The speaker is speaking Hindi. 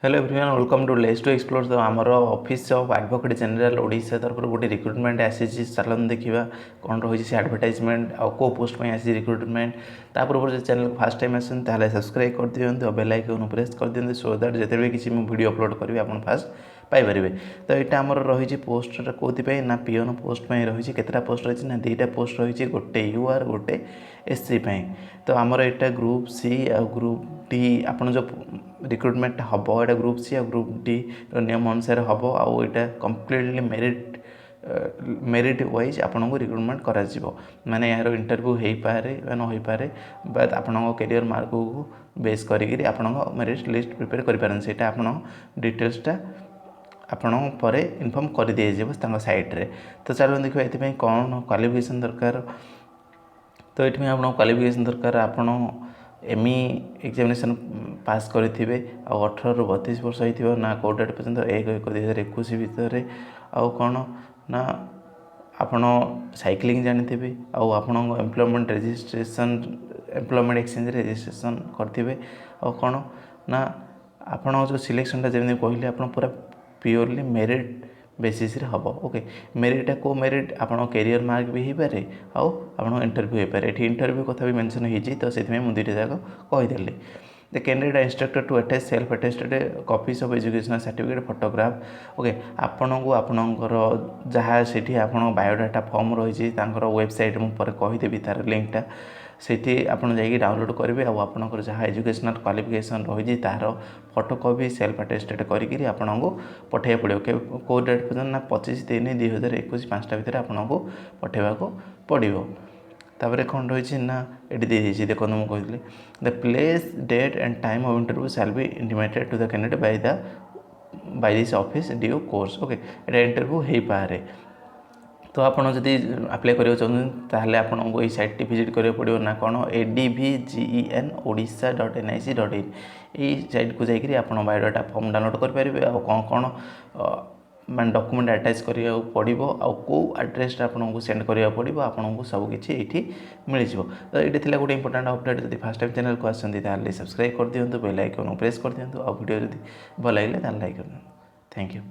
Hello everyone welcome to let's to explore. तो आमर office of advocate general Odisha तरफ गोटे रिक्रुटमेंट आसी चलन देखा कौन रही से एडवर्टाइजमेंट आउ को पोस्ट में आसी रिक्रुटमेंट ता पूर्व जो चैनल फर्स्ट टाइम आसन ताले सब्सक्राइब कर दियंतु और बेल आइकन प्रेस कर दियंतु सो दैट जेते किसी वीडियो अपलोड करी आपन फास्ट पाइपर। तो यहाँ आमर रही पोस्ट कौन ना पिओन पोस्ट में रही केतटा पोस्ट रही ना दुईटा पोस्ट रही गोटे यूआर गोटे एससी। तो आमर यहाँ ग्रुप सी आ ग्रुप डी आपन जो रिक्रुटमेंट हम यहाँ ग्रुप सी आ ग्रुप डी नियम अनुसार हम आउ यहाँ कम्प्लीटली मेरिट वाइज आपन को रिक्रुटमेंट करा माने यार इंटरव्यू हो पारे न हो पारे बट आपण कैरियर मार्क को बेस करी आपण मेरिट लिस्ट प्रिपेयर करें से आप डिटेल्सटा आपण पर इनफॉर्म कर दिए साइट्रे। तो चलो देखिए ये कौन क्वालिफिकेशन दरकार। तो ये आप क्वालिफिकेशन दरकार आपण एमई एग्जामिनेशन पास करेंगे आ 18 ରୁ 32 वर्ष हो ना कौ डेट पर्यंत 1/1/2021 भितर आउ कौन ना आपण साइक्लिंग जानी आपण employment registration employment exchange registration करेंगे आउ कौन ना आपण जो सिलेक्शन जमी कहले आप पूरा प्योरली मेरिट बेसीस हम ओके। मेरिटा को मेरिट आपन कैरियर मार्क भी हो पारे आउ आप इंटरव्यू हो पारे। ये इंटरव्यू कथा भी मेंशन होती तो से मुझे दुईटा जाक कहीदेली। The candidate instructed to attach self attested copies of educational certificate photograph okay. आपन को आपणकर जहाँ से आप बायोडाटा फॉर्म रही वेबसाइट मुझे कहीदेवी तार लिंकटा से आप डाउनलोड करेंगे आपर जहाँ एजुकेशनल क्वालिफिकेशन रही तार फोटोकॉपी सेल्फ अटेस्टेड करके आपको पठे पड़ो कौ डेट पर्यटन ना 25/3/2021 5टा भितर आपको पठेवा पड़ो। तापर कौन रही ना ये देखो मुझे कहली the place date and time of interview shall be intimated to the candidate by this office due course okay. ये इंटरव्यू हो पारे। तो आपड़ जदि आप्लाय करा चाहते आपको ये साइट विजिट करा पड़ो ना कौन advgen odisha.nic.in ये साइट को जाकि आप बायोडाटा फॉर्म डाउनलोड करेंगे आ कौन कौन मान डॉक्यूमेंट अटैच करा पड़ो आ कौ एड्रेस आपको सेंड करा पड़ो आपको सबकि ये मिल जाव। तो ये थी गोटे इंपोर्टेंट अपडेट। जब फर्स्ट टाइम चैनल को आसते सब्सक्राइब कर दिंतु बेल आइकन प्रेस कर दिंतु आ वीडियो जब भल लगे लाइक कर। Thank you.